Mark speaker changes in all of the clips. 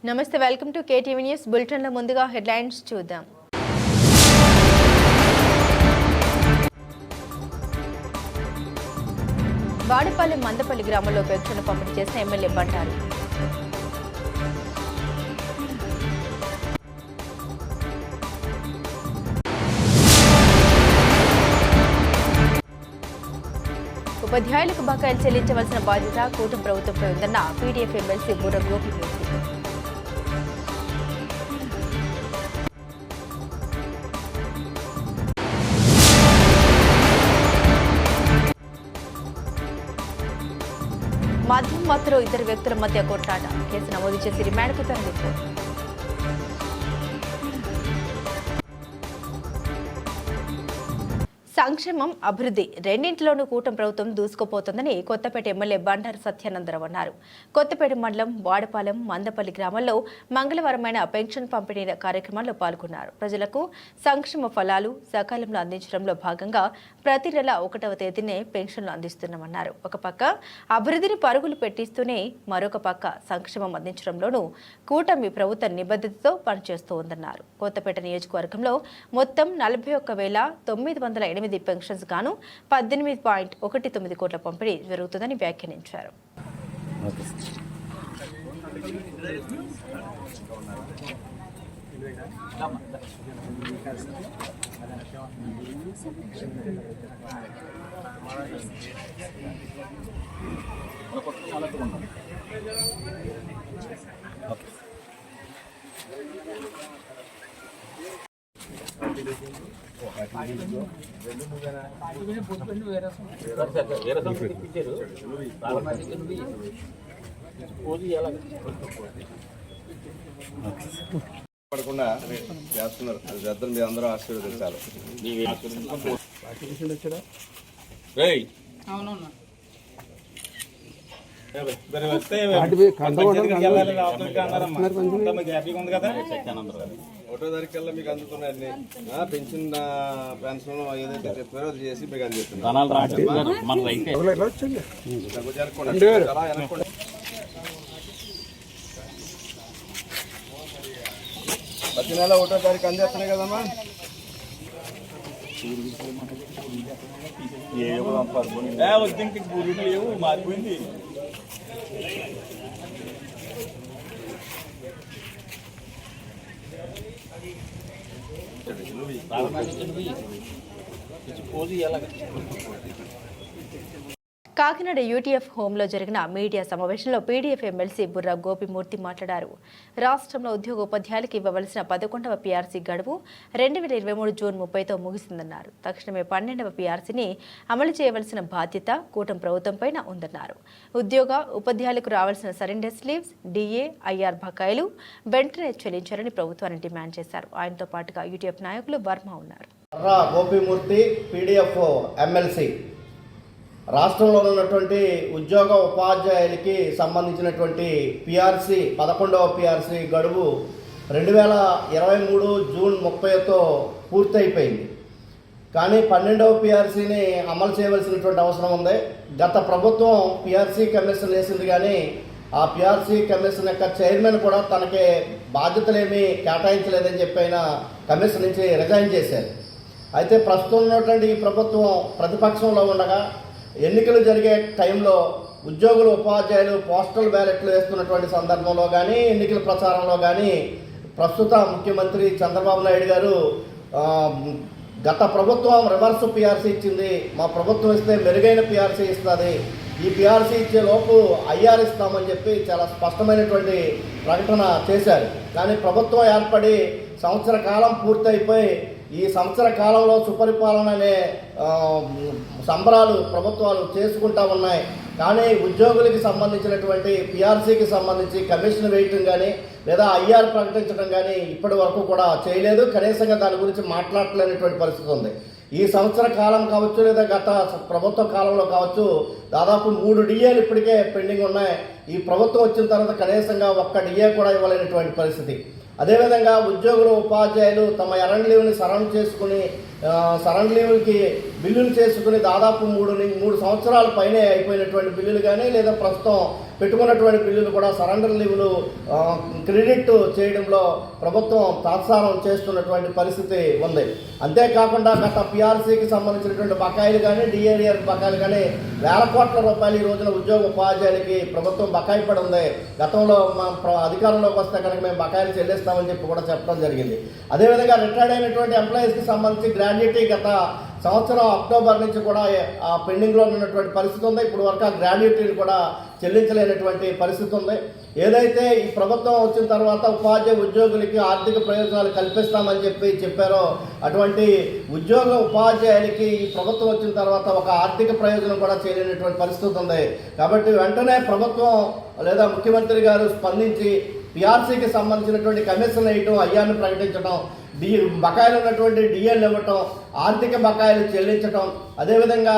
Speaker 1: నమస్తే, welcome to KTV news బులెటిన్ల ముందుగా headlines చూద్దాం. వాడిపల్లి మందపల్లి గ్రామంలో పెన్షన్ పంపిణీ చేసిన ఎమ్మెల్యే బండారు. ఉపాధ్యాయులకు బకాయిలు చెల్లించవలసిన బాధ్యత కూటమి ప్రభుత్వంపై ఉందన్న పీడీఎఫ్ ఎమ్మెల్సీ బుర్ర గోపిమూర్తి. మద్యం మత్తులో ఇద్దరు వ్యక్తుల మధ్య కొట్లాట, కేసు నమోదు చేసి రిమాండ్కు తరలింపు. సంక్షేమం, అభివృద్ధి రెండింటిలోనూ కూటమి ప్రభుత్వం దూసుకుపోతుందని కొత్తపేట ఎమ్మెల్యే బండారు సత్యానందరావు అన్నారు. కొత్తపేట మండలం వాడపాలెం మందపల్లి గ్రామంలో మంగళవారమైన పెన్షన్ పంపిణీ కార్యక్రమంలో పాల్గొన్నారు. ప్రజలకు సంక్షేమ ఫలాలు సకాలంలో అందించడంలో భాగంగా ప్రతి నెల 1వ తేదీనే పెన్షన్లు అందిస్తున్నామన్నారు. ఒక పక్క అభివృద్ధిని పరుగులు పెట్టిస్తూనే మరొక పక్క సంక్షేమం అందించడంలోనూ కూటమి ప్రభుత్వ నిబద్ధతతో పనిచేస్తూ ఉందన్నారు. కొత్తపేట నియోజకవర్గంలో మొత్తం 41,908 పెన్షన్స్ గాను 18.19 కోట్ల పంపిణీ జరుగుతుందని వ్యాఖ్యానించారు.
Speaker 2: పడకుండా చేస్తున్నారు. అది పెద్దలు మీరు అందరూ ఆశీర్వదించాలి. ఒకటో తారీఖుల్లో మీకు అందుతున్నాయండి. పెన్షన్ ఏదైతే చెప్పారో అది చేసి మీకు అందిస్తున్నారు. ప్రతి నెల 1వ తారీఖు అందిస్తున్నాయి కదమ్మా. మారిపోయింది.
Speaker 1: కాకినాడ యూటీఎఫ్ హోంలో జరిగిన మీడియా సమావేశంలో పీడీఎఫ్ ఎమ్మెల్సీ బుర్ర గోపిమూర్తి మాట్లాడారు. రాష్ట్రంలో ఉద్యోగ ఉపాధ్యాయులకు ఇవ్వవలసిన 11వ పీఆర్సీ గడువు 2023 జూన్ 30తో ముగిసిందన్నారు. తక్షణమే 12వ పీఆర్సీని అమలు చేయవలసిన బాధ్యత కూటమి ప్రభుత్వంపైన ఉందన్నారు. ఉద్యోగ ఉపాధ్యాయులకు రావాల్సిన సరెండర్ స్లీవ్స్, డిఏ, ఐఆర్ బకాయిలు వెంటనే చెల్లించాలని ప్రభుత్వాన్ని డిమాండ్ చేశారు. ఆయనతో పాటుగా యూటీఎఫ్ నాయకులు వర్మ ఉన్నారు.
Speaker 3: గోపిమూర్తి పీడీఎఫ్ ఎమ్మెల్సీ రాష్ట్రంలో ఉన్నటువంటి ఉద్యోగ ఉపాధ్యాయులకి సంబంధించినటువంటి పీఆర్సీ 11వ పీఆర్సీ గడువు 2023 జూన్ 30తో పూర్తయిపోయింది. కానీ 12వ పీఆర్సీని అమలు చేయవలసినటువంటి అవసరం ఉంది. గత ప్రభుత్వం పీఆర్సీ కమిషన్ వేసింది, కానీ ఆ పీఆర్సీ కమిషన్ యొక్క చైర్మన్ కూడా తనకి బాధ్యతలేమీ కేటాయించలేదని చెప్పి కమిషన్ నుంచి రిజైన్ చేశారు. అయితే ప్రస్తుతం ఉన్నటువంటి ఈ ప్రభుత్వం ప్రతిపక్షంలో ఉండగా ఎన్నికలు జరిగే టైంలో ఉద్యోగులు ఉపాధ్యాయులు పోస్టల్ బ్యాలెట్లు వేస్తున్నటువంటి సందర్భంలో కానీ ఎన్నికల ప్రచారంలో కానీ ప్రస్తుత ముఖ్యమంత్రి చంద్రబాబు నాయుడు గారు గత ప్రభుత్వం రివర్స్ పీఆర్సీ ఇచ్చింది, మా ప్రభుత్వం ఇస్తే మెరుగైన పీఆర్సీ ఇస్తుంది, ఈ పీఆర్సీ ఇచ్చే లోపు ఐఆర్ ఇస్తామని చెప్పి చాలా స్పష్టమైనటువంటి ప్రకటన చేశారు. కానీ ప్రభుత్వం ఏర్పడి సంవత్సర కాలం పూర్తయిపోయి ఈ సంవత్సర కాలంలో సుపరిపాలన అనే సంబరాలు ప్రభుత్వాలు చేసుకుంటా ఉన్నాయి. కానీ ఉద్యోగులకి సంబంధించినటువంటి పీఆర్సీకి సంబంధించి కమిషన్ వేయటం కానీ లేదా ఐఆర్ ప్రకటించడం కానీ ఇప్పటి వరకు కూడా చేయలేదు. కనీసంగా దాని గురించి మాట్లాడలేనటువంటి పరిస్థితి ఉంది. ఈ సంవత్సర కాలం కావచ్చు లేదా గత ప్రభుత్వ కాలంలో కావచ్చు దాదాపు 3 డిఏలు ఇప్పటికే పెండింగ్ ఉన్నాయి. ఈ ప్రభుత్వం వచ్చిన తర్వాత కనీసంగా 1 డిఏ కూడా ఇవ్వలేనటువంటి పరిస్థితి. అదేవిధంగా ఉద్యోగులు ఉపాధ్యాయులు తమ ఎరండ్ లీవ్ని సరౌండ్ చేసుకుని సరెండర్ లీవ్కి బిల్లులు చేసుకుని దాదాపు 3 సంవత్సరాల పైనే అయిపోయినటువంటి బిల్లులు కానీ లేదా ప్రస్తుతం పెట్టుకున్నటువంటి బిల్లులు కూడా సరెండర్ లీవ్లు క్రెడిట్ చేయడంలో ప్రభుత్వం తాత్సారం చేస్తున్నటువంటి పరిస్థితి ఉంది. అంతేకాకుండా గత పిఆర్సీకి సంబంధించినటువంటి బకాయిలు కానీ డిఏడిఆర్ బకాయిలు కానీ వేల కోట్ల రూపాయలు ఈ రోజున ఉద్యోగ ఉపాధ్యాయులకి ప్రభుత్వం బకాయి పడి ఉంది. గతంలో అధికారంలోకి వస్తే కనుక మేము బకాయిలు చెల్లిస్తామని చెప్పి కూడా చెప్పడం జరిగింది. అదేవిధంగా రిటైర్డ్ అయినటువంటి ఎంప్లాయీస్కి సంబంధించి గ్రాడ్యుయేటీ గత సంవత్సరం అక్టోబర్ నుంచి కూడా పెండింగ్లో ఉన్నటువంటి పరిస్థితి ఉంది. ఇప్పుడు వరకు ఆ గ్రాడ్యుయేటీని కూడా చెల్లించలేనటువంటి పరిస్థితి ఉంది. ఏదైతే ఈ ప్రభుత్వం వచ్చిన తర్వాత ఉపాధ్యాయ ఉద్యోగులకి ఆర్థిక ప్రయోజనాలు కల్పిస్తామని చెప్పారో అటువంటి ఉద్యోగ ఉపాధ్యాయులకి ఈ ప్రభుత్వం వచ్చిన తర్వాత ఒక ఆర్థిక ప్రయోజనం కూడా చేయలేనటువంటి పరిస్థితి ఉంది. కాబట్టి వెంటనే ప్రభుత్వం లేదా ముఖ్యమంత్రి గారు స్పందించి పిఆర్సీకి సంబంధించినటువంటి కమిషన్ వేయటం, అయ్యాన్ని ప్రకటించడం, బకాయిలు ఉన్నటువంటి డిఎల్ ఇవ్వటం, ఆర్థిక బకాయిలు చెల్లించటం, అదేవిధంగా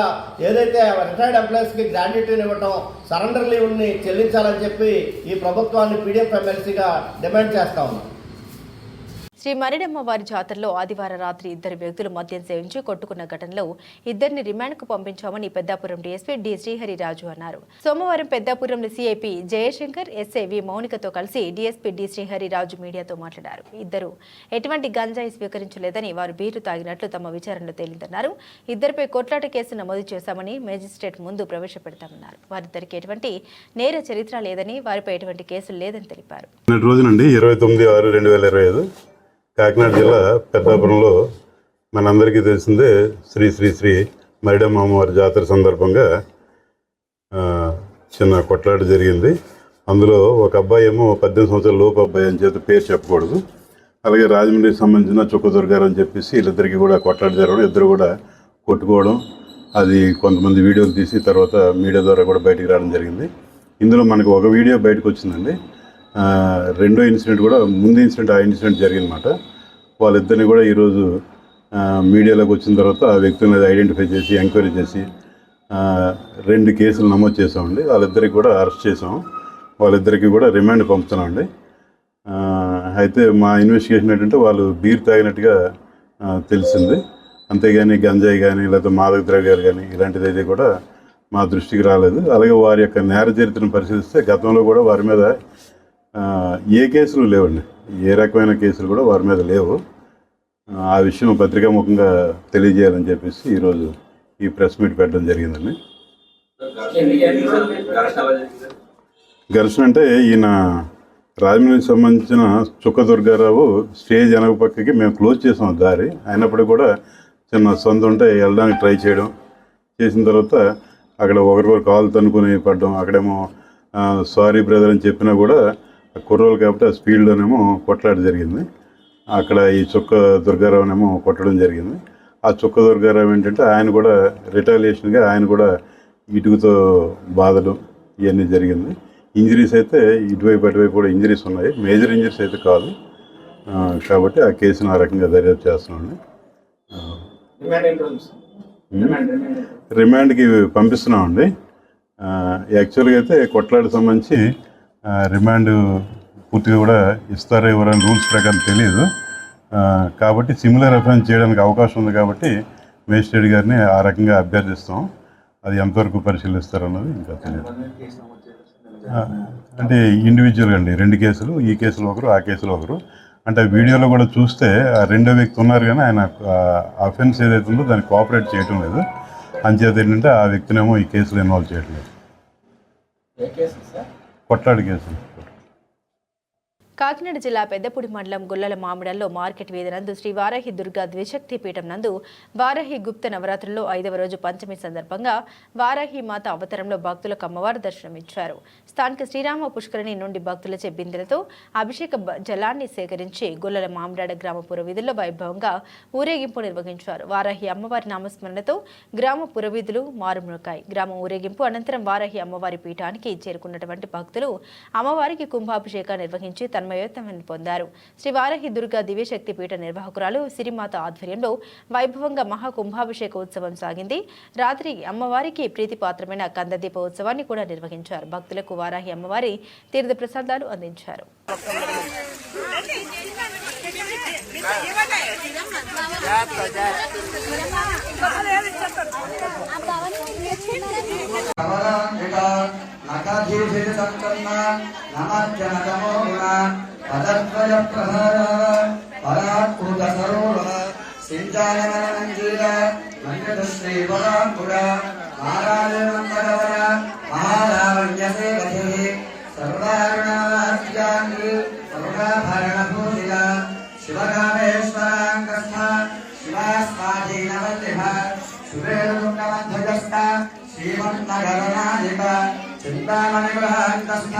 Speaker 3: ఏదైతే రిటైర్డ్ ఎంప్లాయీస్కి గ్రాడ్యుయేటీని ఇవ్వటం, సరెండర్ లీవ్ని చెల్లించాలని చెప్పి ఈ ప్రభుత్వాన్ని పీడీఎఫ్ ఎమ్మెల్సీగా డిమాండ్ చేస్తా ఉన్నాం.
Speaker 1: శ్రీ మరిడమ్మ వారి జాతరలో ఆదివారం రాత్రి 2 వ్యక్తులు మద్యం సేవించి కొట్టుకున్న ఘటనలో 2ని రిమాండ్కు పంపించామని పెద్దాపురం డీఎస్పీ డి శ్రీహరిరాజు అన్నారు. సోమవారం Peddapuram CIP Jayashankar, SI V మౌనికతో కలిసి డీఎస్పీ డి శ్రీహరిరాజు మీడియాతో మాట్లాడారు. 2 ఎటువంటి గంజాయి స్వీకరించలేదని, వారు బీరు తాగినట్లు తమ విచారణలో తేలిందన్నారు. 2పై కొట్లాట కేసు నమోదు చేశామని మేజిస్ట్రేట్ ముందు ప్రవేశపెడతామన్నారు. వారిద్దరికి ఎటువంటి నేర చరిత్ర లేదని, వారిపై ఎటువంటి కేసులు లేదని తెలిపారు.
Speaker 4: రోజునండి 29/6/2025 కాకినాడ జిల్లా పెద్దాపురంలో మనందరికీ తెలిసిందే శ్రీ శ్రీ శ్రీ మరిడమ్మ అమ్మవారి జాతర సందర్భంగా చిన్న కొట్లాట జరిగింది. అందులో ఒక అబ్బాయి ఏమో 18 సంవత్సరాల లోపు అబ్బాయి అని చేత పేరు చెప్పకూడదు. అలాగే రాజమండ్రికి సంబంధించిన చుక్కదుర్గారు అని చెప్పేసి వీళ్ళిద్దరికి కూడా కొట్లాట జరగడం, ఇద్దరు కూడా కొట్టుకోవడం, అది కొంతమంది వీడియోలు తీసి తర్వాత మీడియా ద్వారా కూడా బయటికి రావడం జరిగింది. ఇందులో మనకు ఒక వీడియో బయటకు వచ్చిందండి. రెండో ఇన్సిడెంట్ కూడా, ముందు ఇన్సిడెంట్ ఆ ఇన్సిడెంట్ జరిగిందన్నమాట. వాళ్ళిద్దరిని కూడా ఈరోజు మీడియాలోకి వచ్చిన తర్వాత ఆ వ్యక్తులను ఐడెంటిఫై చేసి ఎంక్వైరీ చేసి 2 కేసులు నమోదు చేసామండి. వాళ్ళిద్దరికి కూడా అరెస్ట్ చేసాం. వాళ్ళిద్దరికి కూడా రిమాండ్ పంపుతున్నామండి. అయితే మా ఇన్వెస్టిగేషన్ ఏంటంటే వాళ్ళు బీర్ తాగినట్టుగా తెలిసింది. అంతేగాని గంజాయి కానీ లేకపోతే మాదక ద్రవ్యాలు కానీ ఇలాంటిది అయితే కూడా మా దృష్టికి రాలేదు. అలాగే వారి యొక్క నేర చరిత్రను పరిశీలిస్తే గతంలో కూడా వారి మీద ఏ కేసులు లేవండి, ఏ రకమైన కేసులు కూడా వారి మీద లేవు. ఆ విషయం పత్రికాముఖంగా తెలియజేయాలని చెప్పేసి ఈరోజు ఈ ప్రెస్ మీట్ పెట్టడం జరిగిందండి. ఘర్షణ అంటే ఈయన రాజమండ్రికి సంబంధించిన చుక్కదుర్గారావు స్టేజ్ వెనక పక్కకి మేము క్లోజ్ చేసాం దారి. అయినప్పటికీ కూడా చిన్న సొంత ఉంటే వెళ్ళడానికి ట్రై చేయడం చేసిన తర్వాత అక్కడ ఒకరికొకరు కాలు తనుకుని పడడం, అక్కడేమో సారీ బ్రదర్ అని చెప్పినా కూడా కుర్రోలు కాబట్టి ఆ స్పీడ్లోనేమో కొట్లాట జరిగింది. అక్కడ ఈ చుక్క దుర్గారావునేమో కొట్టడం జరిగింది. ఆ చుక్క దుర్గారావు ఏంటంటే ఆయన కూడా రిటాలియేషన్గా ఆయన కూడా ఇటుకతో బాధలు ఇవన్నీ జరిగింది. ఇంజరీస్ అయితే ఇటువైపు అటువైపు కూడా ఇంజరీస్ ఉన్నాయి, మేజర్ ఇంజరీస్ అయితే కాదు. కాబట్టి ఆ కేసును ఆ రకంగా దర్యాప్తు చేస్తున్నామండి. రిమాండ్కి పంపిస్తున్నామండి. యాక్చువల్గా అయితే కొట్లాటకు సంబంధించి రిమాండ్ పూర్తిగా కూడా ఇస్తారో ఎవరైనా రూల్స్ ప్రకారం తెలియదు. కాబట్టి సిమిలర్ అఫెన్స్ చేయడానికి అవకాశం ఉంది. కాబట్టి మేజిస్ట్రేట్ గారిని ఆ రకంగా అభ్యర్థిస్తాం. అది ఎంతవరకు పరిశీలిస్తారన్నది ఇంకా తెలియదు. అంటే ఇండివిజువల్గా అండి 2 కేసులు, ఈ కేసులో ఒకరు, ఆ కేసులో ఒకరు. అంటే వీడియోలో కూడా చూస్తే ఆ రెండో వ్యక్తి ఉన్నారు కానీ ఆయన అఫెన్స్ ఏదైతే ఉందో దాన్ని కోఆపరేట్ చేయటం లేదు. అంచేత ఏంటంటే ఆ వ్యక్తినేమో ఈ కేసులో ఇన్వాల్వ్ చేయటం లేదు. కొట్లాడి కేసు.
Speaker 1: కాకినాడ జిల్లా పెద్దపూడి మండలం గుల్లల మామిడల్లో మార్కెట్ వీధి నందు శ్రీ వారాహి దుర్గా ద్విశక్తి పీఠం నందు వారాహి గుప్త నవరాత్రుల్లో 5వ రోజు పంచమి సందర్భంగా వారాహి మాత అవతారంలో భక్తులకు అమ్మవారు దర్శనమిచ్చారు. స్థానిక శ్రీరామ పుష్కరిణి నుండి భక్తులచే బిందెలతో అభిషేక జలాన్ని సేకరించి గుల్లల మామిడాడ గ్రామ పురవీధుల్లో వైభవంగా ఊరేగింపు నిర్వహించారు. వారాహి అమ్మవారి నామస్మరణతో గ్రామ పురవీధులు మారుమ్రోకాయి. గ్రామ ఊరేగింపు అనంతరం వారాహి అమ్మవారి పీఠానికి చేరుకున్నటువంటి భక్తులు అమ్మవారికి కుంభాభిషేకాన్ని నిర్వహించి తన్మయోత్తమాన్ని పొందారు. శ్రీ వారాహి దుర్గా దివ్యశక్తి పీఠ నిర్వాహకురాలు సిరిమాత ఆధ్వర్యంలో వైభవంగా మహాకుంభాభిషేక ఉత్సవం సాగింది. రాత్రి అమ్మవారికి ప్రీతిపాత్రమైన కందదీప ఉత్సవాన్ని కూడా నిర్వహించారు. భక్తులకు వారాహి అమ్మవారి తీర్థ ప్రసాదాలు అందించారు.
Speaker 5: శివకామేశ్వరాంగస్థ శివాస్వాధీనవల్లిభ సురేంద్రమంధగస్థ శ్రీమన్నగరనాయక చింతామణిగ్రహాంతస్థ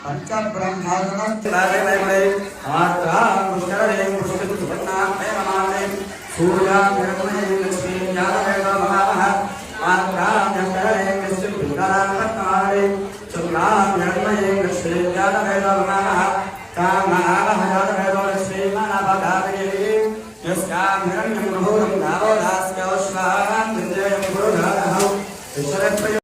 Speaker 5: పంచబ్రహ్మణస్థిరాజమై మాత్రాముష్కరేం పుష్పసుపన్నామేమమామేం సూర్యామిరమణేం లక్ష్మీజ్ఞానవేదమహామహ మాత్రామ్యంకరేం విష్ణుపింగళాంగత్నారేం చంద్రామ్యర్మయేం లక్ష్మీజ్ఞానవేదమహామహ కామనామహజాతవేదో లక్ష్మీమనపదామయేం యస్యామిరణ్యం ముహూర్తం నావోదాస్యోష్మాన్ విజయం గురుధారహం విశ్వరత్రయ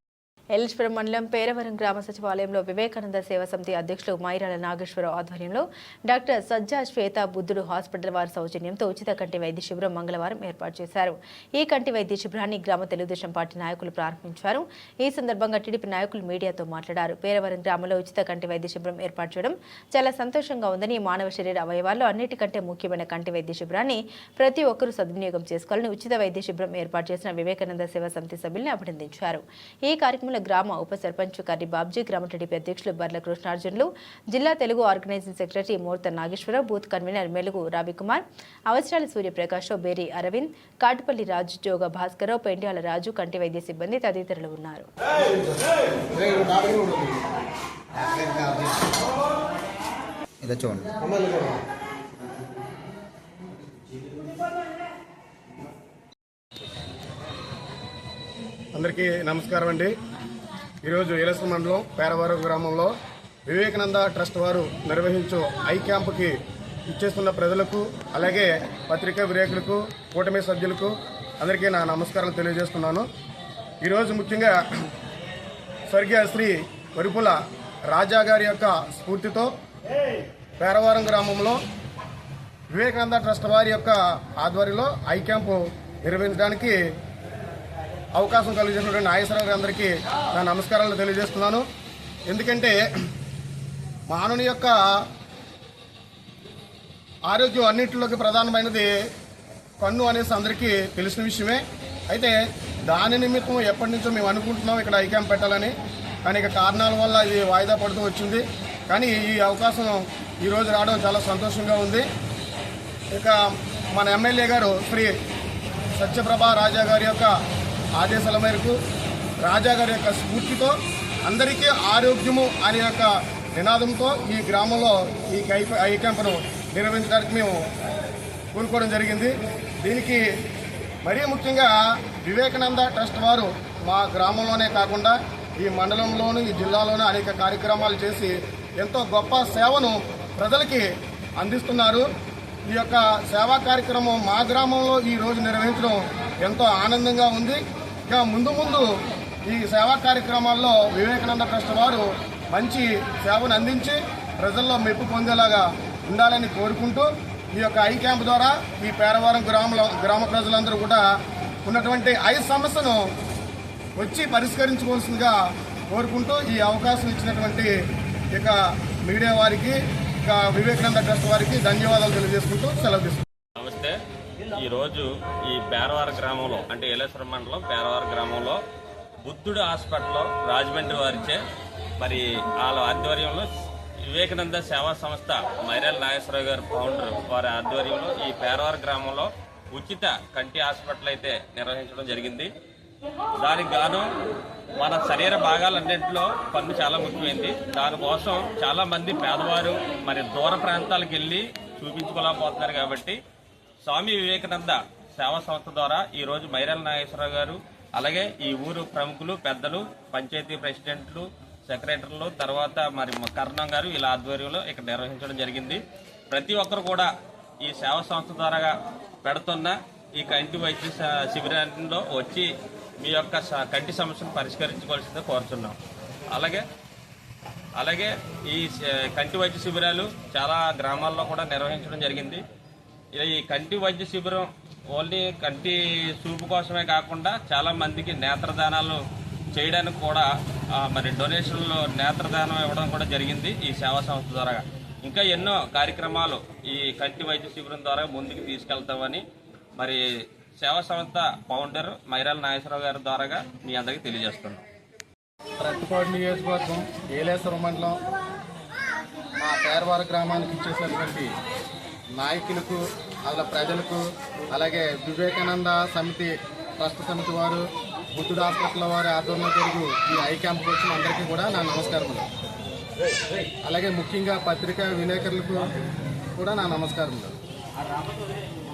Speaker 1: ఎల్లిశ్వరం మండలం పేరవరం గ్రామ సచివాలయంలో వివేకానంద సేవా సమితి అధ్యక్షులు మైరాల నాగేశ్వరరావు ఆధ్వర్యంలో డాక్టర్ సజ్జా శ్వేత బుద్ధుడు హాస్పిటల్ వారి సౌజన్యంతో ఉచిత కంటి వైద్య శిబిరం మంగళవారం ఏర్పాటు చేశారు. ఈ కంటి వైద్య శిబిరాన్ని గ్రామ తెలుగుదేశం పార్టీ నాయకులు ప్రారంభించారు. ఈ సందర్భంగా టీడీపీ నాయకులు మీడియాతో మాట్లాడారు. పేరవరం గ్రామంలో ఉచిత కంటి వైద్య శిబిరం ఏర్పాటు చేయడం చాలా సంతోషంగా ఉందని, మానవ శరీర అవయవాల్లో అన్నిటికంటే ముఖ్యమైన కంటి వైద్య శిబిరాన్ని ప్రతి ఒక్కరూ సద్వినియోగం చేసుకోవాలని ఉచిత వైద్య శిబిరం ఏర్పాటు చేసిన వివేకానంద సేవా సమితి సభ్యులను అభినందించారు. ఈ కార్యక్రమంలో గ్రామ ఉప సర్పంచ్ కర్రి బాబ్జీ, గ్రామ టీడీపీ అధ్యక్షులు బర్ల కృష్ణార్జునులు, జిల్లా Telugu organising secretary Murta Nageswararao, booth convener Melugu Ravikumar, Avasarala Suryaprakashrao, బేరి అరవింద్, కాటుపల్లి రాజు, జోగ భాస్కర్రావు, పెండ్యాల రాజు, కంటి వైద్య సిబ్బంది తదితరులు ఉన్నారు.
Speaker 6: అందరికీ నమస్కారం అండి. ఈరోజు ఎలసల మండలం పేరవరం గ్రామంలో వివేకానంద ట్రస్ట్ వారు నిర్వహించు ఐ క్యాంపుకి ఇచ్చేస్తున్న ప్రజలకు, అలాగే పత్రికా విలేకరులకు, కూటమి సభ్యులకు అందరికీ నా నమస్కారాలు తెలియజేస్తున్నాను. ఈరోజు ముఖ్యంగా స్వర్గీయ శ్రీ వరుపుల రాజా గారి యొక్క స్ఫూర్తితో పేరవరం గ్రామంలో వివేకానంద ట్రస్ట్ వారి యొక్క ఆధ్వర్యంలో ఐ క్యాంపు నిర్వహించడానికి అవకాశం కలిగించినటువంటి నాగేశ్వరరావు గారి అందరికీ నా నమస్కారాలు తెలియజేస్తున్నాను. ఎందుకంటే మానవుని యొక్క ఆరోగ్యం అన్నింటిలోకి ప్రధానమైనది కన్ను అనేసి అందరికీ తెలిసిన విషయమే. అయితే దాని నిమిత్తం ఎప్పటి నుంచో మేము అనుకుంటున్నాం ఇక్కడ ఐ క్యాంప్ పెట్టాలని, కానీ ఇక కారణాల వల్ల ఇది వాయిదా పడుతూ వచ్చింది. కానీ ఈ అవకాశం ఈరోజు రావడం చాలా సంతోషంగా ఉంది. ఇక మన ఎమ్మెల్యే గారు శ్రీ సత్యప్రభ రాజా గారి యొక్క ఆదేశాల మేరకు, రాజా గారి యొక్క స్ఫూర్తితో అందరికీ ఆరోగ్యము అనే యొక్క నినాదంతో ఈ గ్రామంలో ఈ ఐ క్యాంపును నిర్వహించడానికి మేము కోరుకోవడం జరిగింది. దీనికి మరీ ముఖ్యంగా వివేకానంద ట్రస్ట్ వారు మా గ్రామంలోనే కాకుండా ఈ మండలంలోనూ ఈ జిల్లాలోనూ అనేక కార్యక్రమాలు చేసి ఎంతో గొప్ప సేవను ప్రజలకి అందిస్తున్నారు. ఈ యొక్క సేవా కార్యక్రమం మా గ్రామంలో ఈ రోజు నిర్వహించడం ఎంతో ఆనందంగా ఉంది. ఇక ముందు ముందు ఈ సేవా కార్యక్రమాల్లో వివేకానంద ట్రస్ట్ వారు మంచి సేవను అందించి ప్రజల్లో మెప్పు పొందేలాగా ఉండాలని కోరుకుంటూ ఈ యొక్క ఐ క్యాంప్ ద్వారా ఈ పేరవరం గ్రామ ప్రజలందరూ కూడా ఉన్నటువంటి ఐ సమస్యను వచ్చి పరిష్కరించుకోవాల్సిందిగా కోరుకుంటూ ఈ అవకాశం ఇచ్చినటువంటి ఇక మీడియా వారికి, ఇక వివేకానంద ట్రస్ట్ వారికి ధన్యవాదాలు తెలియజేసుకుంటూ సెలవు తీసుకుంటాం.
Speaker 7: నమస్తే. ఈరోజు ఈ పేరవరం గ్రామంలో అంటే ఏలేశ్వరం మండలం పేరవరం గ్రామంలో బుద్ధుడు హాస్పిటల్లో రాజమండ్రి వారిచే మరి వాళ్ళ ఆధ్వర్యంలో వివేకానంద సేవా సంస్థ మైరాల నాగేశ్వరరావు గారు ఫౌండర్ వారి ఆధ్వర్యంలో ఈ పేరవరం గ్రామంలో ఉచిత కంటి హాస్పిటల్ అయితే నిర్వహించడం జరిగింది. దానికి గాను మన శరీర భాగాలన్నింటిలో కన్ను చాలా ముఖ్యమైంది. దానికోసం చాలా మంది పేదవారు మరి దూర ప్రాంతాలకు వెళ్ళి చూపించుకోలేకపోతున్నారు. కాబట్టి స్వామి వివేకానంద సేవా సంస్థ ద్వారా ఈరోజు మైరాల నాగేశ్వరరావు గారు, అలాగే ఈ ఊరు ప్రముఖులు, పెద్దలు, పంచాయతీ ప్రెసిడెంట్లు, సెక్రటరీలు, తర్వాత మరి కర్ణం గారు ఇలా ఆధ్వర్యంలో ఇక్కడ నిర్వహించడం జరిగింది. ప్రతి ఒక్కరు కూడా ఈ సేవా సంస్థ ద్వారా పెడుతున్న ఈ కంటి వైద్య శిబిరాల్లో వచ్చి మీ యొక్క కంటి సమస్యను పరిష్కరించుకోవాల్సిందిగా కోరుతున్నాం. అలాగే ఈ కంటి వైద్య శిబిరాలు చాలా గ్రామాల్లో కూడా నిర్వహించడం జరిగింది. ఈ కంటి వైద్య శిబిరం ఓన్లీ కంటి చూపు కోసమే కాకుండా చాలా మందికి నేత్రదానాలు చేయడానికి కూడా మరి డొనేషన్లు నేత్రదానం ఇవ్వడం కూడా జరిగింది ఈ సేవా సంస్థ ద్వారా. ఇంకా ఎన్నో కార్యక్రమాలు ఈ కంటి వైద్య శిబిరం ద్వారా ముందుకు తీసుకెళ్తామని మరి సేవా సంస్థ ఫౌండర్ మైరాల నాగేశ్వరరావు గారి ద్వారాగా మీ అందరికీ తెలియజేస్తున్నాం.
Speaker 6: రట్టుకోట నియోజకవర్గం ఏలేశ్వరం మండలం మా పేరవార గ్రామానికి ఇచ్చేసినటువంటి నాయకులకు అలా ప్రజలకు అలాగే వివేకానంద సమితి ట్రస్ట్ సమితి వారు బుద్ధుడు హాస్పిటల్ వారి ఆధ్వర్యంలో జరుగు ఈ ఐ క్యాంప్కి వచ్చిన అందరికీ కూడా నా నమస్కారములు. అలాగే ముఖ్యంగా పత్రికా విలేకరులకు కూడా నా నమస్కారములు.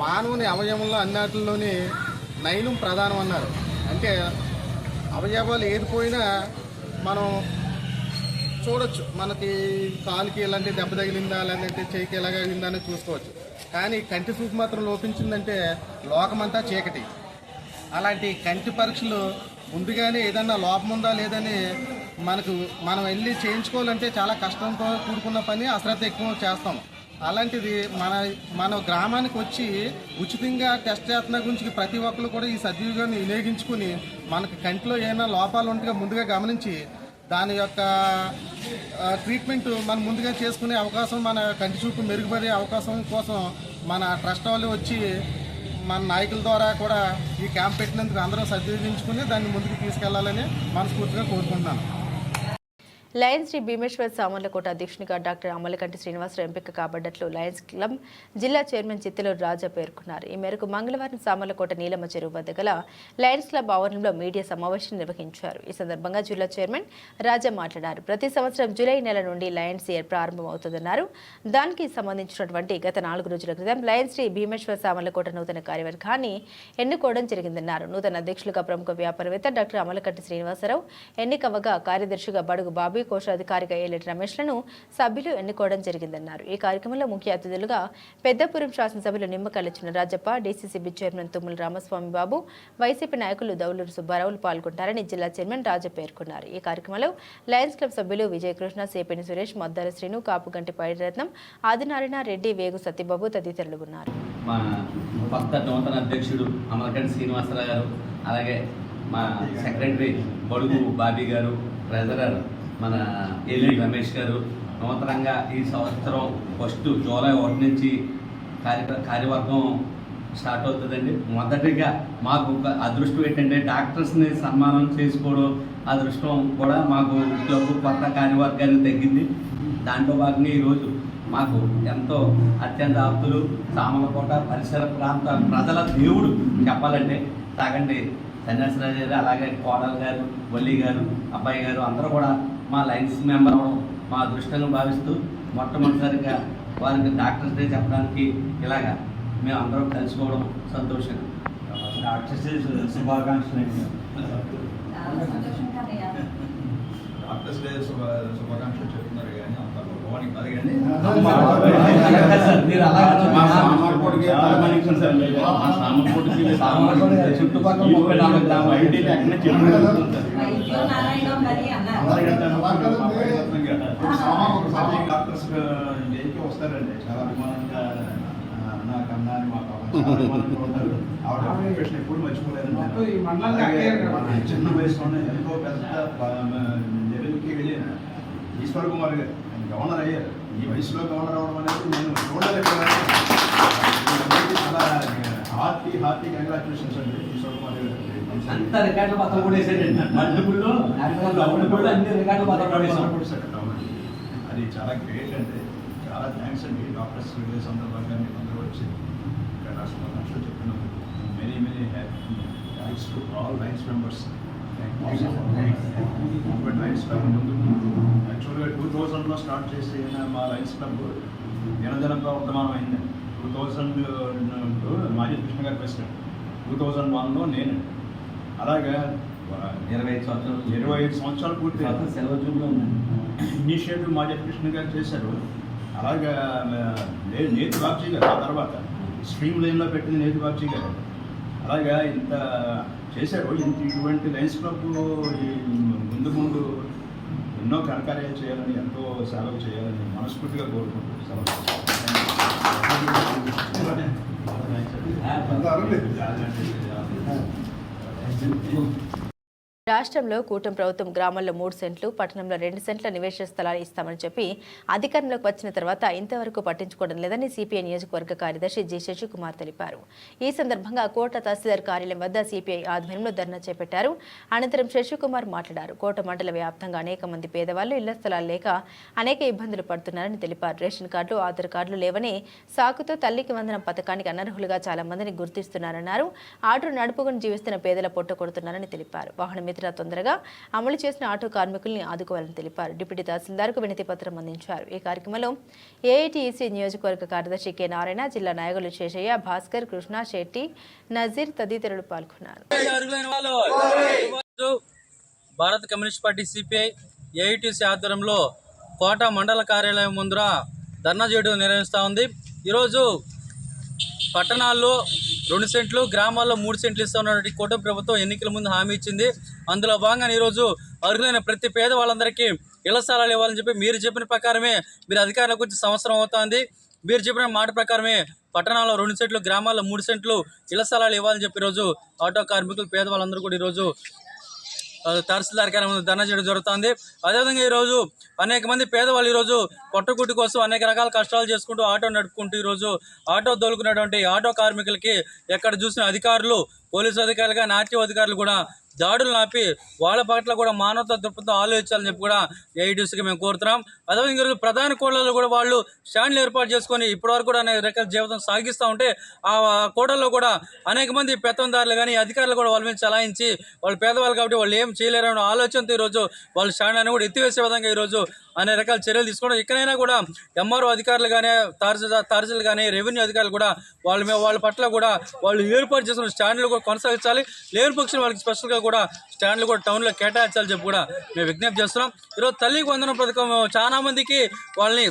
Speaker 6: మానవుని అవయవంలో అన్నిటిలోని నయనం ప్రధానం అన్నారు. అంటే అవయవాలు ఏది పోయినా మనం చూడొచ్చు, మనకి కాలుకి ఎలాంటి దెబ్బ తగిలిందా లేదంటే చేయికి ఎలాగ అయిందా అని చూసుకోవచ్చు. కానీ కంటి చూపు మాత్రం లోపించిందంటే లోకమంతా చీకటి. అలాంటి కంటి పరీక్షలు ముందుగానే ఏదన్నా లోపం ఉందా లేదని మనం వెళ్ళి చేయించుకోవాలంటే చాలా కష్టంతో కూడుకున్న పని, అశ్రద్ధ ఎక్కువ చేస్తాం. అలాంటిది మన గ్రామానికి వచ్చి ఉచితంగా టెస్ట్ చేస్తున్న గురించి ప్రతి ఒక్కరు కూడా ఈ సద్వినియోగాన్ని వినియోగించుకుని మనకి కంటిలో ఏమైనా లోపాలు ఉంటే ముందుగా గమనించి దాని యొక్క ట్రీట్మెంట్ మనం ముందుగా చేసుకునే అవకాశం, మన కంటి చూపు మెరుగుపడే అవకాశం కోసం మన ట్రస్ట్ వాళ్ళు వచ్చి మన నాయకుల ద్వారా కూడా ఈ క్యాంప్ పెట్టినందుకు అందరూ సద్వినియోగించుకుని దాన్ని ముందుకు తీసుకెళ్లాలని మనస్ఫూర్తిగా కోరుకుంటున్నాను.
Speaker 1: లయన్స్ శ్రీ భీమేశ్వర్ సామర్లకోట అధ్యక్షునిగా డాక్టర్ అమలకంటి శ్రీనివాసరావు ఎంపిక కాబడ్డట్లు లయన్స్ క్లబ్ జిల్లా చైర్మన్ చిత్తలూరు రాజా పేర్కొన్నారు. ఈ మేరకు మంగళవారం సామర్లకోట నీలమ్మ చెరువు వద్ద గల లయన్స్ క్లబ్ ఆవరణంలో మీడియా సమావేశం నిర్వహించారు. ఈ సందర్భంగా జిల్లా చైర్మన్ రాజా మాట్లాడారు. ప్రతి సంవత్సరం జూలై నెల నుండి లయన్స్ ఇయర్ ప్రారంభమవుతుందన్నారు. దానికి సంబంధించినటువంటి గత 4 రోజుల క్రితం లయన్స్ శ్రీ భీమేశ్వర్ సామర్లకోట నూతన కార్యవర్గాన్ని ఎన్నుకోవడం జరిగిందన్నారు. నూతన అధ్యక్షులుగా ప్రముఖ వ్యాపారవేత్త డాక్టర్ అమలకంటి శ్రీనివాసరావు ఎన్నికవగా కార్యదర్శిగా బడుగు బాబీ, కోశాధికారిగా ఏలెటి రమేష్లను సభ్యులు ఎన్నుకోవడం జరిగిందన్నారు. ఈ కార్యక్రమంలో ముఖ్య అతిథులుగా పెద్దపురం శాసనసభ్యులు నిమ్మకాయల చినరాజప్ప, డీసీసీబీ చైర్మన్ తుమ్మల రామస్వామి బాబు, వైసీపీ నాయకులు దౌలూరు సుబ్బారావులు పాల్గొంటారని జిల్లా చైర్మన్ రాజా పేర్కొన్నారు. ఈ కార్యక్రమంలో లయన్స్ క్లబ్ సభ్యులు విజయకృష్ణ, సేపిని సురేష్, మద్దాల శ్రీను, కాపుగంటి పైడిరత్నం, ఆదినారాయణ రెడ్డి, వేగు సత్యబాబు తదితరులు ఉన్నారు.
Speaker 8: మా కొత్త నూతన అధ్యక్షుడు అమలకంటి శ్రీనివాసరావు గారు, అలాగే మా సెక్రటరీ బడుగు బాబీ గారు, ట్రెజరర్ మన ఏలేటి రమేష్ గారు, నూతనంగా ఈ సంవత్సరం ఫస్ట్ జూలై 1 నుంచి కార్యవర్గం స్టార్ట్ అవుతుందండి. మొదటిగా మాకు ఒక అదృష్టం ఏంటంటే డాక్టర్స్ని సన్మానం చేసుకోవడం అదృష్టం కూడా మాకు క్లబ్ కొత్త కార్యవర్గానికి తగ్గింది. దాంట్లో భాగంగా ఈరోజు మాకు ఎంతో అత్యంత ఆప్తులు, సామర్లకోట పరిసర ప్రాంత ప్రజల దేవుడు చెప్పాలంటే తాగండి సన్యాసరాజు గారు, అలాగే కోడలు గారు, వల్లి గారు, అబ్బాయి గారు అందరూ కూడా మా లయన్స్ మెంబర్ అవ్వడం మా అదృష్టంగా భావిస్తూ మొట్టమొదటిసారిగా వారికి డాక్టర్స్ డే చెప్పడానికి ఇలాగా మేము అందరం కలుసుకోవడం సంతోషం.
Speaker 9: డాక్టర్స్ డే శుభాకాంక్షలు. డాక్టర్స్ డే శుభాకాంక్షలు చెప్తున్నారు కానీ అంత గొప్పవానికి కాదు కానీ
Speaker 8: చుట్టుపక్కల 34 గ్రామాలు
Speaker 9: డాక్టర్స్ డేకి వస్తారండి. చాలా అభిమానంగా నాకన్నా అని మాకు ఉంటారు. ఆవిడ ప్రొఫెషన్ ఎప్పుడు మర్చిపోలేదండి. మన చిన్న వయసులోనే ఎంతో పెద్ద లెవెల్కి వెళ్ళిన ఈశ్వర్ కుమార్ గారు గవర్నర్ అయ్యారు. ఈ వయసులో గవర్నర్ అవడం అనేది నేను చూడలేకపోయాను. చాలా హార్టీ కంగ్రాచులేషన్స్ అండి ఈశ్వర్ కుమార్ గారు.
Speaker 8: అంత రికార్డులు పత్రం కూడా వేసాడండి. మల్టిపుల్లో అన్ని రికార్డులు పత్రం వేసాడు.
Speaker 9: అది చాలా గ్రేట్ అండి. చాలా థ్యాంక్స్ అండి. డాక్టర్స్ డే సందర్భంగా మీరు అందరూ వచ్చి ఇక్కడ శుభాకాంక్షలు చెప్తున్నాను. Many thanks to all Lions members. Lions club ముందు యాక్చువల్గా 2000లో స్టార్ట్ చేసిన మా లయన్స్ క్లబ్ దినదినంగా వర్తమానం అయిందండి. 2000 మాజీ కృష్ణ గారు ప్రెసిడెంట్, 2001లో నేను, అలాగా 25 సంవత్సరాలు పూర్తి
Speaker 8: సెలవు
Speaker 9: ఇనిషియేటివ్ మాజీ కృష్ణ గారు చేశారు. అలాగా నేతి బాబ్జీ గారు, ఆ తర్వాత స్ట్రీమ్ లైన్లో పెట్టింది నేతి బాబ్జీ గారు. అలాగా ఇంత చేశారు. ఇటువంటి లయన్స్ క్లబ్ ముందు ఎన్నో ఘనకార్యాలు చేయాలని, ఎంతో సేవలు చేయాలని మనస్ఫూర్తిగా కోరుకుంటున్నాను.
Speaker 1: రాష్ట్రంలో కూటమి ప్రభుత్వం గ్రామాల్లో 3 సెంట్లు, పట్టణంలో 2 సెంట్ల నివేశ స్థలాలు ఇస్తామని చెప్పి అధికారంలోకి వచ్చిన తర్వాత ఇంతవరకు పట్టించుకోవడం లేదని సిపిఐ నియోజకవర్గ కార్యదర్శి జి శశికుమార్ తెలిపారు. ఈ సందర్భంగా కోట తహసీల్దార్ కార్యాలయం వద్ద సిపిఐ ఆధ్వర్యంలో ధర్నా చేపట్టారు. అనంతరం శశికుమార్ మాట్లాడారు. కోట మండల వ్యాప్తంగా అనేక మంది పేదవాళ్లు ఇళ్ల స్థలాలు లేక అనేక ఇబ్బందులు పడుతున్నారని తెలిపారు. రేషన్ కార్డులు, ఆధార్ కార్డులు లేవని సాకుతో తల్లికి వందనం పథకానికి అనర్హులుగా చాలా మందిని గుర్తిస్తున్నారన్నారు. ఆటో నడుపుకుని జీవిస్తున్న పేదల పొట్ట కొడుతున్నారని తెలిపారు. వాహన మిత్ర తొందరగా అమలు చేసిన ఆటో కార్మికుల్ని ఆదుకోవాలని తెలిపారు. డిప్యూటీ తహసీల్దార్కు వినతి పత్రం అందించారు. ఈ కార్యక్రమంలో ఏఐటీఈసీ నియోజకవర్గ కార్యదర్శి కె నారాయణ, జిల్లా నాయకులు శేషయ్య, భాస్కర్, కృష్ణ, శెట్టి, నజీర్ తదితరులు పాల్గొన్నారు.
Speaker 10: భారత కమ్యూనిస్ట్ పార్టీ సిపిఐ ఏఐటీసీ ఆధ్వర్యంలో కోట మండల కార్యాలయం ముందర ధర్నా చేయడం నిర్వహిస్తూ ఉంది. ఈరోజు పట్టణాల్లో 2 సెంట్లు, గ్రామాల్లో 3 సెంట్లు ఇస్తున్నటువంటి కూటమి ప్రభుత్వం ఎన్నికల ముందు హామీ ఇచ్చింది. అందులో భాగంగా ఈరోజు అర్హులైన ప్రతి పేద వాళ్ళందరికీ ఇళ్ల స్థలాలు ఇవ్వాలని చెప్పి మీరు చెప్పిన ప్రకారమే మీరు అధికారంలోకి వచ్చి సంవత్సరం అవుతుంది. మీరు చెప్పిన మాట ప్రకారమే పట్టణాల్లో 2 సెంట్లు, గ్రామాల్లో 3 సెంట్లు ఇళ్ల స్థలాలు ఇవ్వాలని చెప్పి ఈరోజు ఆటో కార్మికులు, పేద వాళ్ళందరూ కూడా ఈరోజు తహసీల్దార్ కార్యాలయం ధర్నా చేయడం జరుగుతుంది. అదేవిధంగా ఈరోజు అనేక మంది పేదవాళ్ళు ఈరోజు పొట్టకూటి కోసం అనేక రకాల కష్టాలు చేసుకుంటూ ఆటో నడుపుకుంటూ ఈరోజు ఆటో దొలుకున్నటువంటి ఆటో కార్మికులకి ఎక్కడ చూసిన అధికారులు, పోలీసు అధికారులు కానీ ఆర్టీఓ అధికారులు కూడా దాడులు ఆపి వాళ్ళ పట్ల కూడా మానవతా దృక్పథంతో ఆలోచించాలని చెప్పి కూడా ఏఐటీసీకి మేము కోరుతున్నాం. అదేవిధంగా ఈరోజు ప్రధాన కోటల్లో కూడా వాళ్ళు స్టాండ్లు ఏర్పాటు చేసుకొని ఇప్పటివరకు కూడా అనేక రకాల జీవితం సాగిస్తూ ఉంటే ఆ కోటల్లో కూడా అనేక మంది పెత్తందారులు కానీ అధికారులు కూడా వాళ్ళ మీద చలాయించి వాళ్ళు పేదవాళ్ళు కాబట్టి వాళ్ళు ఏం చేయలేరనే ఆలోచనతో ఈరోజు వాళ్ళు స్టాండ్లను కూడా ఎత్తివేసే విధంగా ఈరోజు అనేక రకాల చర్యలు తీసుకోవడం. ఇక్కడైనా కూడా ఎంఆర్ఓ అధికారులు కానీ, తహసీల్దార్ కానీ, రెవెన్యూ అధికారులు కూడా వాళ్ళ పట్ల కూడా వాళ్ళు ఏర్పాటు చేసిన స్టాండ్లు కూడా కొనసాగించాలి. లేని పక్షులు వాళ్ళకి స్పెషల్గా కూడా స్టాండ్లు కూడా టౌన్లో కేటాయించాలని చెప్పి కూడా మేము విజ్ఞప్తి చేస్తున్నాం. ఈరోజు తల్లికి వందనం పథకం చాలా మందికి వాళ్ళని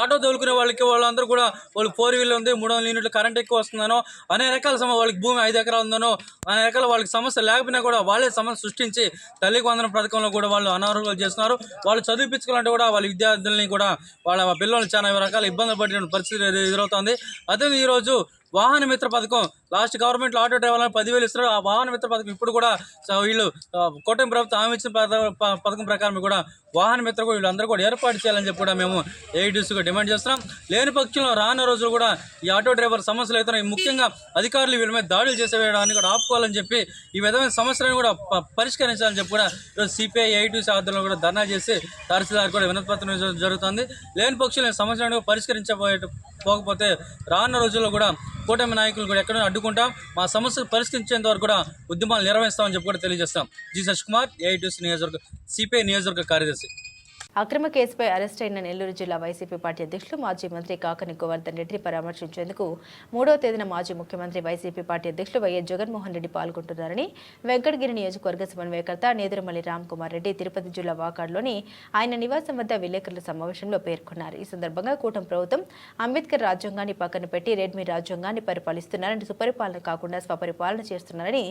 Speaker 10: ఆటో తోలుకునే వాళ్ళందరూ కూడా వాళ్ళు 4 వీలర్ ఉంది, 300 యూనిట్లు కరెంట్ ఎక్కువ వస్తుందనో, అనేక రకాల వాళ్ళకి భూమి 5 ఎకరాలు ఉందనో, అనేక రకాల వాళ్ళకి సమస్య లేకపోయినా కూడా వాళ్ళే సమస్య సృష్టించి తల్లికి వందనం పథకంలో కూడా వాళ్ళు అనర్హులు చేస్తున్నారు. వాళ్ళు చదివించుకోవాలంటే కూడా వాళ్ళ విద్యార్థుల్ని కూడా వాళ్ళ పిల్లల్ని చాలా రకాల ఇబ్బందులు పడిన పరిస్థితి ఎదురవుతుంది. అదే ఈరోజు వాహన మిత్ర పథకం లాస్ట్ గవర్నమెంట్లో ఆటో డ్రైవర్లను 10,000 ఇస్తారు. ఆ వాహన మిత్ర పథకం ఇప్పుడు కూడా వీళ్ళు కూటమి ప్రభుత్వం హామీ ఇచ్చిన పథకం ప్రకారం కూడా వాహన మిత్ర కూడా వీళ్ళందరూ కూడా ఏర్పాటు చేయాలని చెప్పి కూడా మేము ఏఐటీసీగా డిమాండ్ చేస్తున్నాం. లేని పక్షంలో రానున్న రోజులు కూడా ఈ ఆటో డ్రైవర్ సమస్యలు అవుతున్నాయి. ముఖ్యంగా అధికారులు వీళ్ళ మీద దాడులు చేసేవేయడాన్ని కూడా ఆపుకోవాలని చెప్పి ఈ విధమైన సమస్యలను కూడా పరిష్కరించాలని చెప్పి కూడా ఈరోజు సిపిఐ ఏఐటీసీ ఆధ్వర్యంలో కూడా ధర్నా చేసి తహసీల్దార్ కూడా వినతి పత్రం జరుగుతుంది. లేని పక్షులు సమస్యలను పరిష్కరించకపోతే రానున్న రోజుల్లో కూడా కూటమి నాయకులు కూడా ఎక్కడైనా అడ్డుకుంటాం. మా సమస్యలు పరిష్కరించేంత వరకు కూడా ఉద్యమాలు నిర్వహిస్తామని చెప్పి కూడా తెలియజేస్తాం. జి శశికుమార్, ఏఐటీసీ నియోజకవర్గ సిపిఐ నియోజకవర్గ కార్యదర్శి.
Speaker 1: అక్రమ కేసుపై అరెస్ట్ అయిన నెల్లూరు జిల్లా వైసీపీ పార్టీ అధ్యక్షులు మాజీ మంత్రి కాకని గోవర్ధన్ రెడ్డిని పరామర్శించేందుకు 3వ తేదీన మాజీ ముఖ్యమంత్రి వైసీపీ పార్టీ అధ్యక్షులు వైఎస్ జగన్మోహన్ రెడ్డి పాల్గొంటున్నారని వెంకటగిరి నియోజకవర్గ సమన్వయకర్త నేదురుమల్లి రామ్కుమార్ రెడ్డి తిరుపతి జిల్లా వాకాడ్లోని ఆయన నివాసం వద్ద విలేకరుల సమావేశంలో పేర్కొన్నారు. ఈ సందర్భంగా కూటమి ప్రభుత్వం అంబేద్కర్ రాజ్యాంగాన్ని పక్కన పెట్టి రెడ్మీ రాజ్యాంగాన్ని పరిపాలిస్తున్నారని, సుపరిపాలన కాకుండా స్వపరిపాలన చేస్తున్నారని,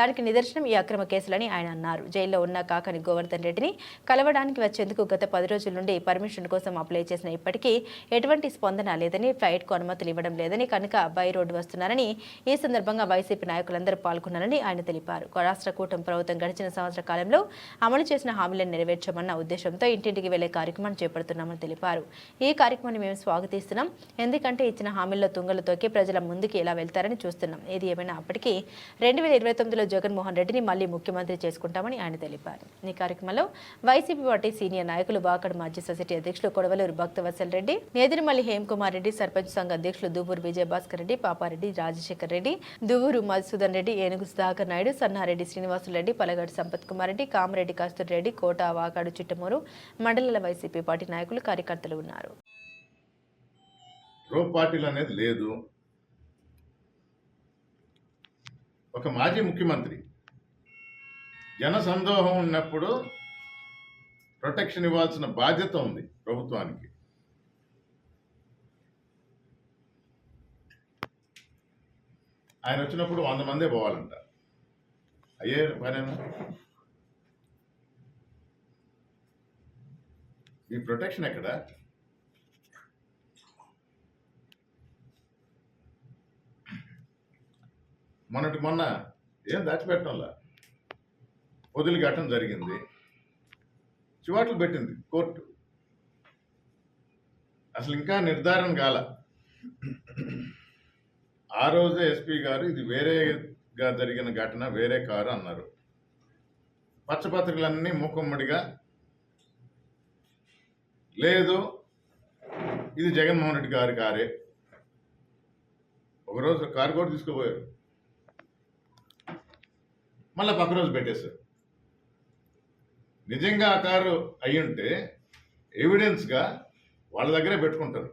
Speaker 1: దానికి నిదర్శనం ఈ అక్రమ కేసులని ఆయన అన్నారు. జైల్లో ఉన్న కాకని గోవర్ధన్ రెడ్డిని కలవడానికి వచ్చేందుకు గత 10 రోజుల నుండి పర్మిషన్ కోసం అప్లై చేసిన ఇప్పటికీ ఎటువంటి స్పందన లేదని, ఫ్లైట్కు అనుమతులు ఇవ్వడం లేదని, కనుక బై రోడ్డు వస్తున్నారని, ఈ సందర్భంగా వైసీపీ నాయకులందరూ పాల్గొన్నారని ఆయన తెలిపారు. రాష్ట్ర కూటమి ప్రభుత్వం గడిచిన సంవత్సర కాలంలో అమలు చేసిన హామీలను నెరవేర్చమన్న ఉద్దేశంతో ఇంటింటికి వెళ్లే కార్యక్రమాన్ని చేపడుతున్నామని తెలిపారు. ఈ కార్యక్రమాన్ని మేము స్వాగతిస్తున్నాం. ఎందుకంటే ఇచ్చిన హామీల్లో తుంగలు తొక్కి ప్రజల ముందుకు ఎలా వెళ్తారని చూస్తున్నాం. ఏది ఏమైనా అప్పటికీ 2029లో జగన్మోహన్ రెడ్డిని మళ్లీ ముఖ్యమంత్రి చేసుకుంటామని ఆయన తెలిపారు. ఈ కార్యక్రమంలో వైసీపీ పార్టీ సీనియర్ నాయకులు వాకడ్ మాజీ సొసైటీ అధ్యక్షులు కొడవలూరు భక్తవత్సల్ రెడ్డి, నేదురుమల్లి హేమకుమార్ రెడ్డి, సర్పంచ్ సంఘ అధ్యక్షులు దువ్వూరు విజయభాస్కర్ రెడ్డి, పాపారెడ్డి, రాజశేఖర్ రెడ్డి, దువ్వూరు మధుసూదన్ రెడ్డి, ఏనుగు సుధాకర్ నాయుడు, సన్నారెడ్డి శ్రీనివాసులు రెడ్డి, పలగాడు సంపత్ కుమార్ రెడ్డి, కామరెడ్డి కస్తూరి రెడ్డి, కోట, వాకాడు, చిట్టమూరు మండలాల వైసీపీ పార్టీ నాయకులు, కార్యకర్తలు ఉన్నారు.
Speaker 11: పార్టీలు అనేది లేదు. ఒక మాజీ ముఖ్యమంత్రి జన సందోహం ఉన్నప్పుడు ప్రొటెక్షన్ ఇవ్వాల్సిన బాధ్యత ఉంది ప్రభుత్వానికి. ఆయన వచ్చినప్పుడు 100 మందే పోవాలంట. అయ్యే పనేనా? ఈ ప్రొటెక్షన్ ఎక్కడ? మొన్నటి మొన్న ఏం దాచిపెట్టడంలా వదిలి ఘటన జరిగింది, చివాట్లు పెట్టింది కోర్టు. అసలు ఇంకా నిర్ధారణ కాల. ఆ రోజే ఎస్పీ గారు ఇది వేరేగా జరిగిన ఘటన, వేరే కారు అన్నారు. పచ్చపత్రికలన్నీ మూకుమ్మడిగా లేదు ఇది జగన్మోహన్ రెడ్డి గారి కారే. ఒకరోజు కారు కూడా తీసుకుపోయారు, మళ్ళీ పక్క రోజు పెట్టేశారు. నిజంగా ఆ కారు అయ్యుంటే ఎవిడెన్స్గా వాళ్ళ దగ్గరే పెట్టుకుంటారు,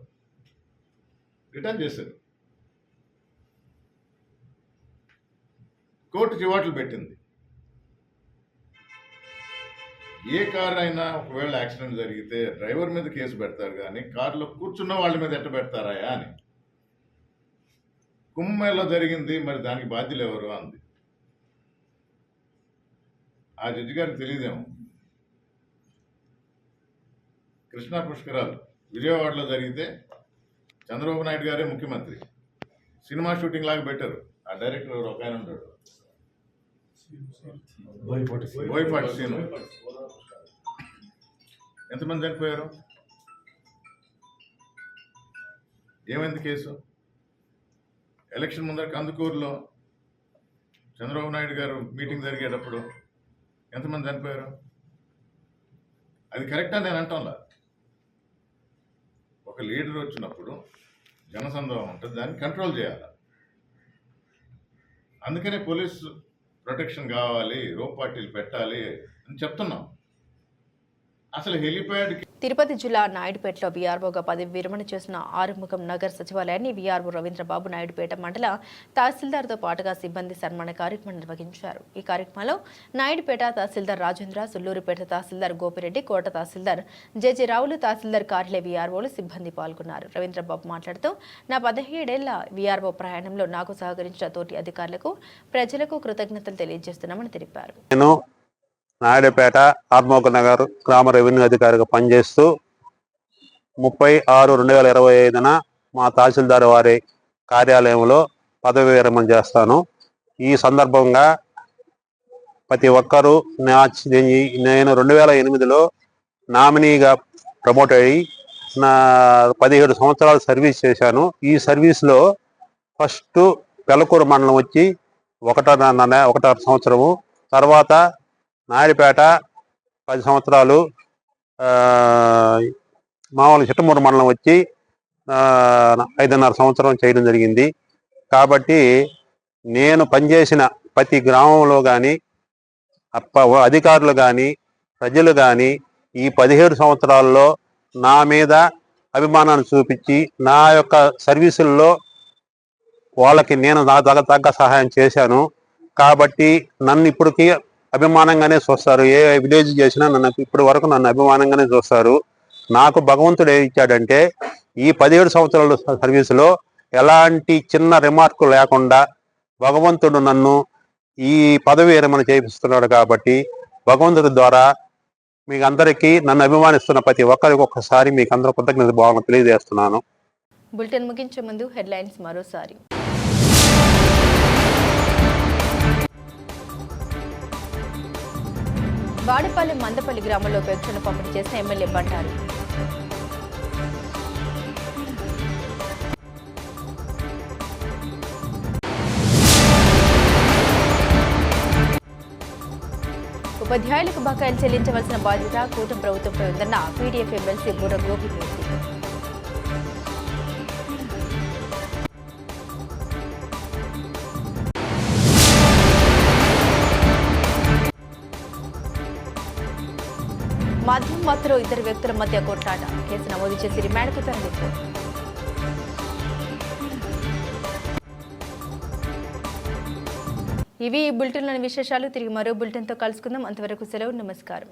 Speaker 11: రిటర్న్ చేశారు. కోర్టు చివాట్లు పెట్టింది. ఏ కారు అయినా ఒకవేళ యాక్సిడెంట్ జరిగితే డ్రైవర్ మీద కేసు పెడతారు, కానీ కారులో కూర్చున్న వాళ్ళ మీద ఎట్ట పెడతారా అని. కుంభమేళలో జరిగింది, మరి దానికి బాధ్యులు ఎవరు అంది. ఆ జడ్జి గారికి తెలియదేమో. కృష్ణా పుష్కరాలు విజయవాడలో జరిగితే చంద్రబాబు నాయుడు గారే ముఖ్యమంత్రి, సినిమా షూటింగ్ లాగా పెట్టారు. ఆ డైరెక్టర్ ఒక ఆయన ఉంటాడు, బోయపాటి సీను. ఎంతమంది చనిపోయారు? ఏమైంది కేసు? ఎలక్షన్ ముందర కందుకూరులో చంద్రబాబు నాయుడు గారు మీటింగ్ జరిగేటప్పుడు ఎంతమంది చనిపోయారు? అది కరెక్టా నేను అంటాంలా. ఒక లీడర్ వచ్చినప్పుడు జనసంద్రహం ఉంటుంది, దాన్ని కంట్రోల్ చేయాలి. అందుకనే పోలీసు ప్రొటెక్షన్ కావాలి, రోప్ పార్టీలు పెట్టాలి అని చెప్తున్నాం. అసలు హెలిప్యాడ్
Speaker 1: తిరుపతి జిల్లా నాయుడుపేటలో వీఆర్ఓగా పదవి విరమణ చేసిన ఆరుముఖం నగర్ సచివాలయాన్ని వీఆర్ఓ రవీంద్రబాబు నాయుడుపేట మండల తహసీల్దార్తో పాటుగా సిబ్బంది సన్మాన కార్యక్రమం నిర్వహించారు. ఈ కార్యక్రమంలో నాయుడుపేట తహసీల్దార్ రాజేంద్ర, సుల్లూరుపేట తహసీల్దార్ గోపిరెడ్డి, కోట తహసీల్దార్ జెజి రావులు, తహసీల్దార్ కార్యాలయ వీఆర్ఓలు, సిబ్బంది పాల్గొన్నారు. రవీంద్రబాబు మాట్లాడుతూ నా 17 ఏళ్ల వీఆర్ఓ ప్రయాణంలో నాకు సహకరించిన తోటి అధికారులకు, ప్రజలకు కృతజ్ఞతలు తెలియజేస్తున్నామని తెలిపారు.
Speaker 12: నాయుడుపేట ఆర్మోగ నగర్ గ్రామ రెవెన్యూ అధికారిగా పనిచేస్తూ 30/6/2025 మా తహసీల్దార్ వారి కార్యాలయంలో పదవి విరమణ చేస్తాను. ఈ సందర్భంగా ప్రతి ఒక్కరూ నేను 2008లో నామినీగా ప్రమోట్ అయ్యి నా 17 సంవత్సరాలు సర్వీస్ చేశాను. ఈ సర్వీస్లో ఫస్ట్ పెలకూరు మండలం వచ్చి 1.5 సంవత్సరము, తర్వాత నాయుడుపేట 10 సంవత్సరాలు, మామూలు చిట్టమూరు మండలం వచ్చి 5.5 సంవత్సరం చేయడం జరిగింది. కాబట్టి నేను పనిచేసిన ప్రతి గ్రామంలో కానీ అధికారులు కానీ ప్రజలు కానీ ఈ 17 సంవత్సరాల్లో నా మీద అభిమానాన్ని చూపించి నా యొక్క సర్వీసుల్లో వాళ్ళకి నేను నా తగ్గ సహాయం చేశాను. కాబట్టి నన్ను ఇప్పటికీ అభిమానంగానే చూస్తారు. ఏ విలేజ్ చేసినా ఇప్పటి వరకు నన్ను అభిమానంగానే చూస్తారు. నాకు భగవంతుడు ఏమి ఇచ్చాడంటే ఈ 17 సంవత్సరాల సర్వీసులో ఎలాంటి చిన్న రిమార్కు లేకుండా భగవంతుడు నన్ను ఈ పదవి విరమణ చేపిస్తున్నాడు. కాబట్టి భగవంతుడి ద్వారా మీకు అందరికీ, నన్ను అభిమానిస్తున్న ప్రతి ఒక్కరికి ఒక్కసారి మీకు అందరూ కృతజ్ఞత భావన తెలియజేస్తున్నాను.
Speaker 1: బులెటిన్ ముగించే ముందు హెడ్లైన్స్ మరోసారి. వాడపాలెం మందపల్లి గ్రామంలో పెన్షన్ పంపిణీ చేసిన ఎమ్మెల్యే బండారు. ఉపాధ్యాయులకు బకాయిలు చెల్లించవలసిన బాధ్యత కూటమి ప్రభుత్వంపై ఉందన్న పీడీఎఫ్ ఎమ్మెల్సీ బుర్ర గోపిమూర్తి. మద్యం మత్తులో 2 వ్యక్తుల మధ్య కొట్లాట, కేసు నమోదు చేసి రిమాండ్కు తరలింపు. ఇవి ఈ బులెటిన్లోని విశేషాలు. తిరిగి మరో బులెటిన్తో కలుసుకుందాం. అంతవరకు సెలవు. నమస్కారం.